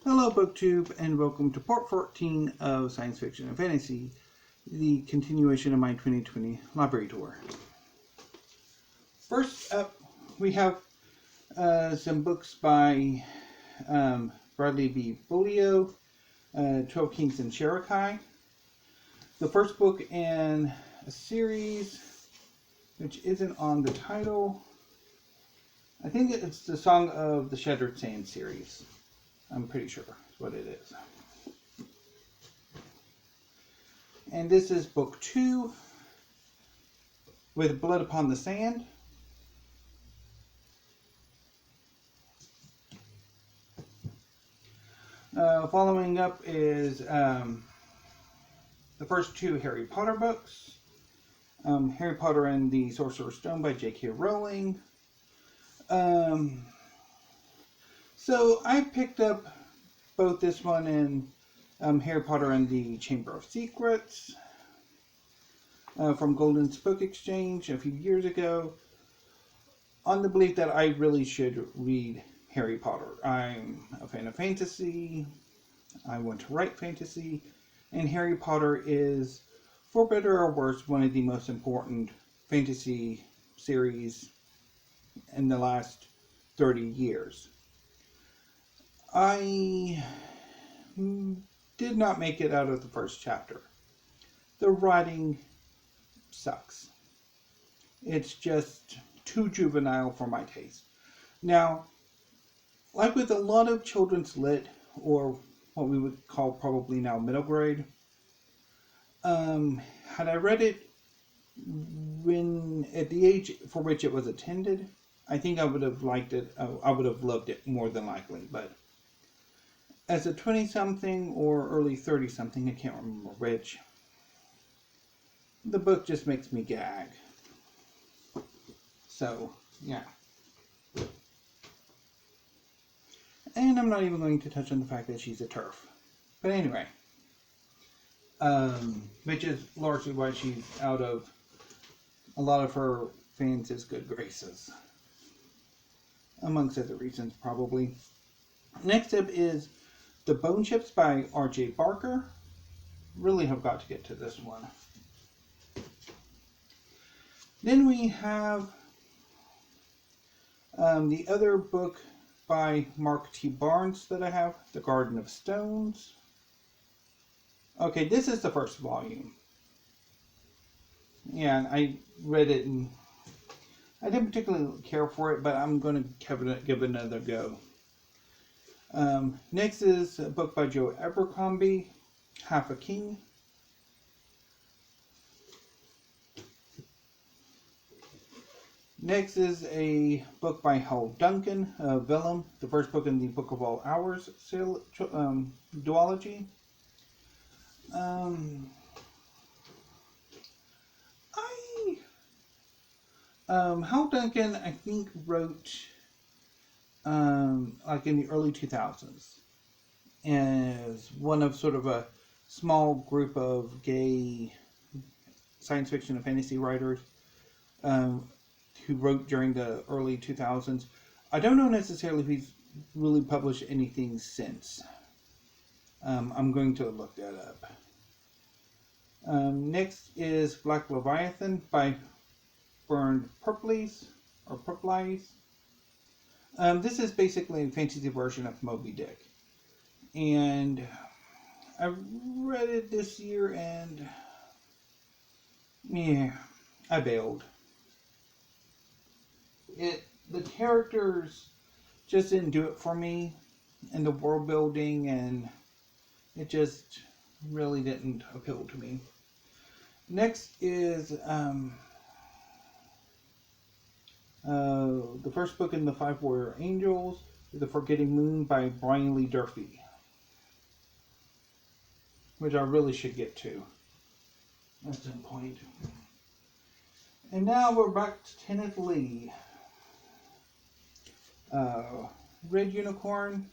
Hello BookTube and welcome to part 14 of Science Fiction and Fantasy, the continuation of my 2020 library tour. First up, we have some books by Bradley B. Bolio, 12 Kings and Sherakai. The first book in a series, which isn't on the title. I think it's the Song of the Shattered Sand series. I'm pretty sure that's what it is. And this is book 2 with Blood Upon the Sand. Following up is the first 2 Harry Potter books. Harry Potter and the Sorcerer's Stone by J.K. Rowling. So I picked up both this one and Harry Potter and the Chamber of Secrets from Golden's Book Exchange a few years ago, on the belief that I really should read Harry Potter. I'm a fan of fantasy, I want to write fantasy, and Harry Potter is, for better or worse, one of the most important fantasy series in the last 30 years. I did not make it out of the first chapter. The writing sucks. It's just too juvenile for my taste. Now, like with a lot of children's lit, or what we would call probably now middle grade, had I read it when at the age for which it was intended, I think I would have liked it. I would have loved it more than likely. But as a 20-something or early 30-something, I can't remember which, the book just makes me gag. So, yeah. And I'm not even going to touch on the fact that she's a TERF. But anyway, which is largely why she's out of a lot of her fans' good graces. Amongst other reasons, probably. Next up is The Bone Ships by R.J. Barker. Really have got to get to this one. Then we have the other book by Mark T. Barnes that I have, The Garden of Stones. Okay, this is the first volume. Yeah, I read it and I didn't particularly care for it, but I'm going to give it another go. Next is a book by Joe Abercrombie, Half a King. Next is a book by Hal Duncan, Vellum, the first book in the Book of All Hours duology. Hal Duncan, I think, wrote like in the early 2000s as one of sort of a small group of gay science fiction and fantasy writers who wrote during the early 2000s. I don't know necessarily if he's really published anything since. I'm going to look that up. Next is Black Leviathan by Bernd Perplees, or Perplees. This is basically a fantasy version of Moby Dick. And I read it this year and yeah, I bailed. The characters just didn't do it for me, and the world building, and it just really didn't appeal to me. Next is the first book in the Five Warrior Angels, The Forgetting Moon by Brian Lee Durfee, which I really should get to at some point. And now we're back to Kenneth Lee. Red Unicorn,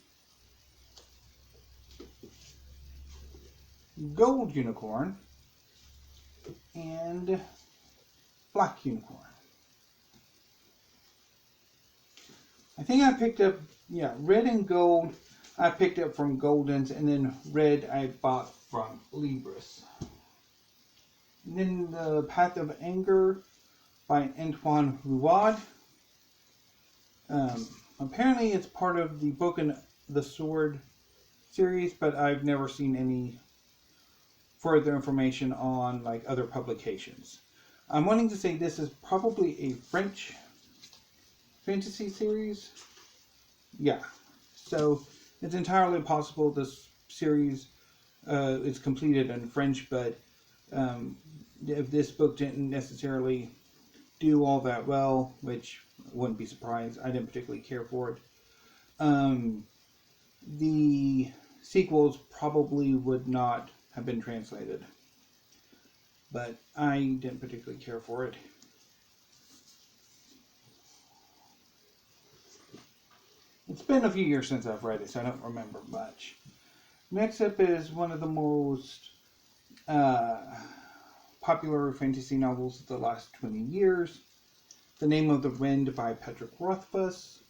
Gold Unicorn, and Black Unicorn. I think I picked up, Red and Gold. I picked up from Golden's, and then red I bought from Libris. And then The Path of Anger by Antoine Rouaud. Apparently it's part of the Book and the Sword series, but I've never seen any further information on like other publications. I'm wanting to say this is probably a French fantasy series. Yeah, so it's entirely possible this series is completed in French, but if this book didn't necessarily do all that well, which I wouldn't be surprised, I didn't particularly care for it. The sequels probably would not have been translated, but I didn't particularly care for it. It's been a few years since I've read it, so I don't remember much. Next up is one of the most popular fantasy novels of the last 20 years, The Name of the Wind by Patrick Rothfuss.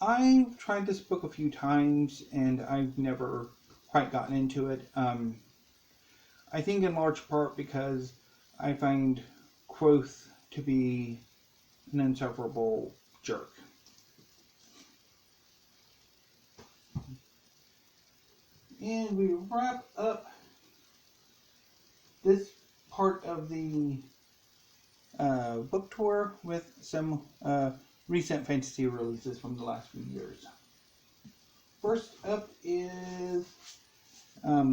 I've tried this book a few times, and I've never quite gotten into it. I think in large part because I find Quoth to be an insufferable jerk. And we wrap up this part of the book tour with some recent fantasy releases from the last few years. First up is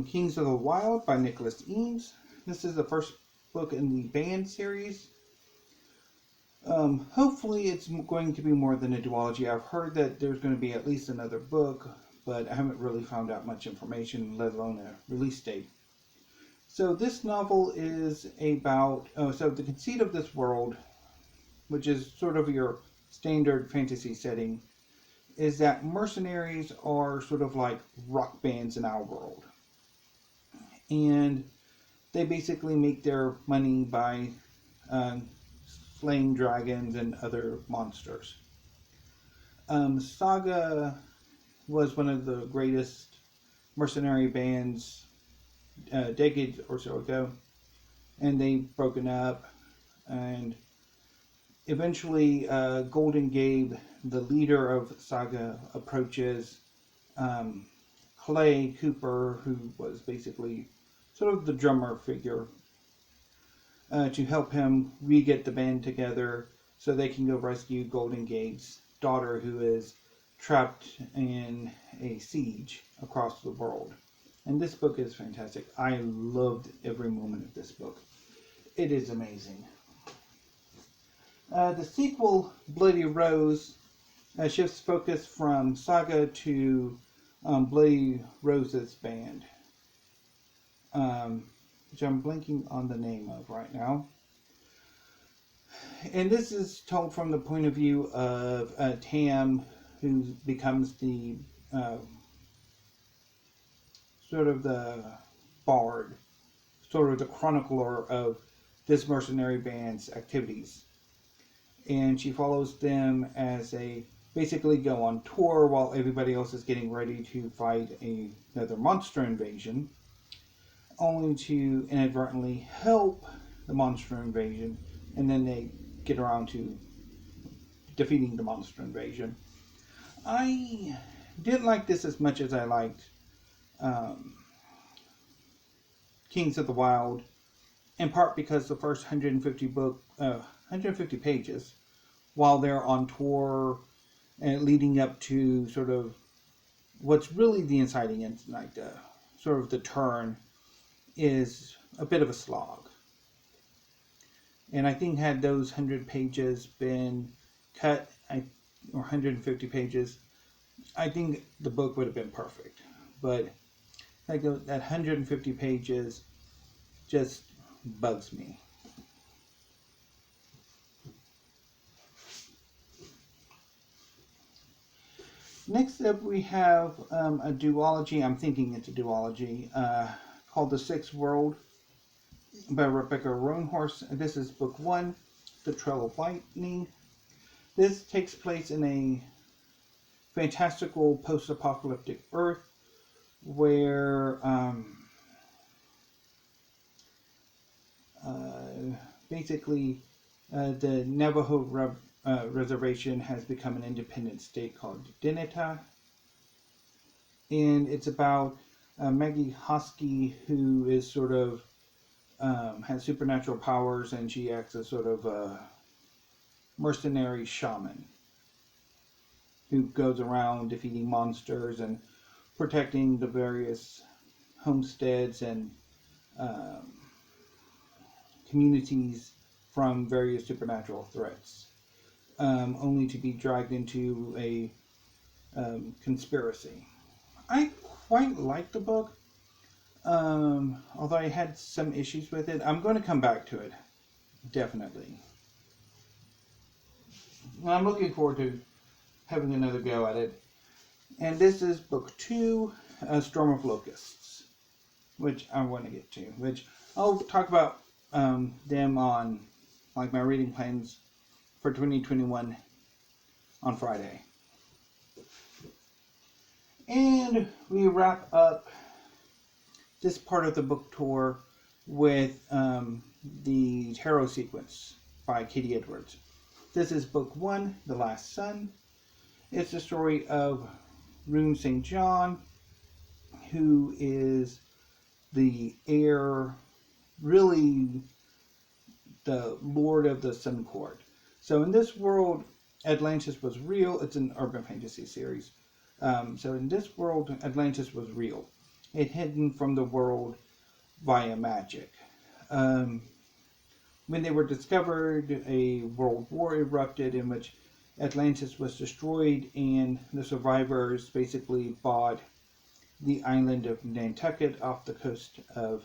Kings of the Wild by Nicholas Eames. This is the first book in the Banned series. Hopefully it's going to be more than a duology. I've heard that there's going to be at least another book, but I haven't really found out much information, let alone a release date. So this novel is about, so the conceit of this world, which is sort of your standard fantasy setting, is that mercenaries are sort of like rock bands in our world. And they basically make their money by slaying dragons and other monsters. Saga was one of the greatest mercenary bands decades or so ago, and they've broken up, and eventually Golden Gabe, the leader of Saga, approaches Clay Cooper, who was basically sort of the drummer figure, to help him re-get the band together so they can go rescue Golden Gabe's daughter, who is trapped in a siege across the world. And this book is fantastic. I loved every moment of this book. It is amazing. The sequel, Bloody Rose, shifts focus from Saga to Bloody Rose's band, which I'm blanking on the name of right now. And this is told from the point of view of Tam, who becomes the sort of the bard, sort of the chronicler of this mercenary band's activities. And she follows them as they basically go on tour while everybody else is getting ready to fight another monster invasion, only to inadvertently help the monster invasion, and then they get around to defeating the monster invasion. I didn't like this as much as I liked Kings of the Wild, in part because the first 150 pages, while they're on tour and leading up to sort of what's really the inciting incident, like sort of the turn, is a bit of a slog. And I think had those 100 pages been cut, or 150 pages, I think the book would have been perfect. But like that 150 pages just bugs me. Next up we have a duology, I'm thinking it's a duology, called The Sixth World by Rebecca Roanhorse. This is book 1, The Trail of Lightning. This takes place in a fantastical post-apocalyptic Earth where basically the Navajo reservation has become an independent state called Deneta. And it's about Maggie Hosky, who is sort of has supernatural powers, and she acts as sort of a mercenary shaman who goes around defeating monsters and protecting the various homesteads and communities from various supernatural threats, only to be dragged into a conspiracy. I quite like the book, although I had some issues with it. I'm going to come back to it, definitely. I'm looking forward to having another go at it. And this is book 2, Storm of Locusts, which I want to get to, which I'll talk about them on like my reading plans for 2021 on Friday. And we wrap up this part of the book tour with the tarot sequence by Katie Edwards. This is book 1, The Last Sun. It's the story of Rune St. John, who is the heir, really the lord of the Sun Court. So in this world, Atlantis was real. It's an urban fantasy series. So in this world, Atlantis was real. It hidden from the world via magic. When they were discovered, a world war erupted in which Atlantis was destroyed, and the survivors basically bought the island of Nantucket off the coast of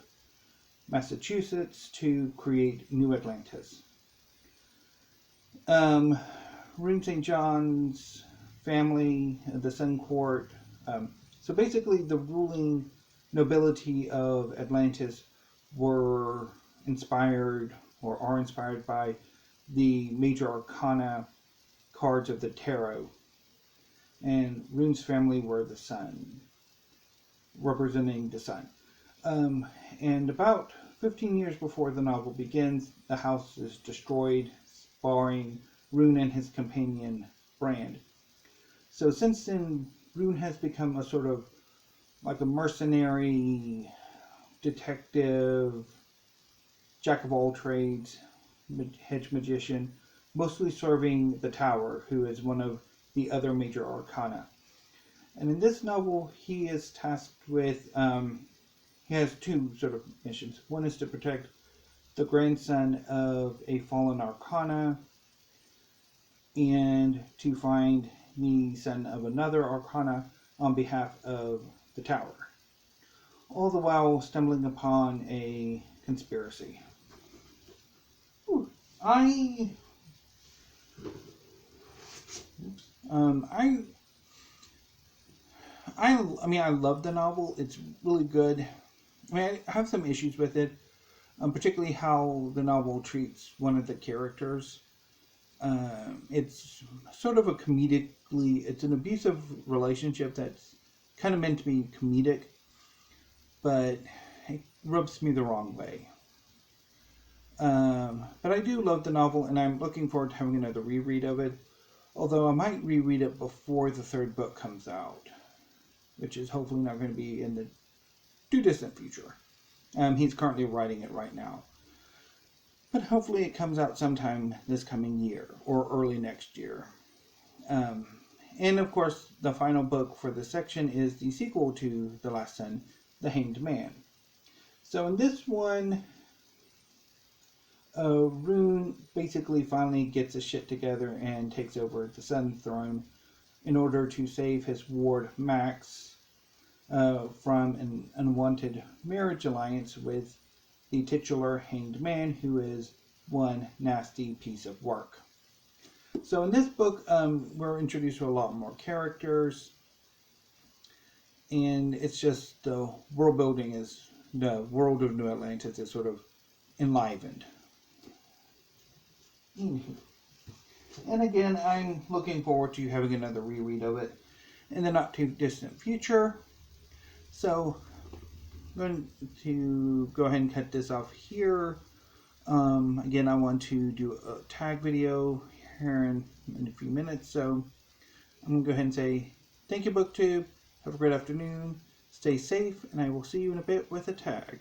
Massachusetts to create New Atlantis. Rune St. John's family, the Sun Court, so basically the ruling nobility of Atlantis were inspired or are inspired by the major arcana cards of the tarot. And Rune's family were the sun, representing the sun. And about 15 years before the novel begins, the house is destroyed, barring Rune and his companion, Brand. So since then, Rune has become a sort of like a mercenary, detective, jack of all trades, hedge magician, mostly serving the Tower, who is one of the other major arcana. And in this novel, he is tasked with, he has two sort of missions. One is to protect the grandson of a fallen arcana, and to find the son of another arcana on behalf of the Tower, all the while stumbling upon a conspiracy. I mean, I love the novel. It's really good. I mean, I have some issues with it, particularly how the novel treats one of the characters. It's sort of it's an abusive relationship that's kind of meant to be comedic, but it rubs me the wrong way. But I do love the novel, and I'm looking forward to having another reread of it, although I might reread it before the third book comes out, which is hopefully not going to be in the too distant future. He's currently writing it right now. But hopefully it comes out sometime this coming year, or early next year. And of course, the final book for this section is the sequel to The Last Sun, The Hanged Man. So in this one, Rune basically finally gets his shit together and takes over the Sun Throne in order to save his ward Max from an unwanted marriage alliance with the titular Hanged Man, who is one nasty piece of work. So in this book, we're introduced to a lot more characters, and it's just the world building is, the world of New Atlantis is sort of enlivened. And again, I'm looking forward to having another reread of it. in the not too distant future. So I'm going to go ahead and cut this off here. Again, I want to do a tag video here in a few minutes, so I'm going to go ahead and say thank you, BookTube. Have a great afternoon. Stay safe, and I will see you in a bit with a tag.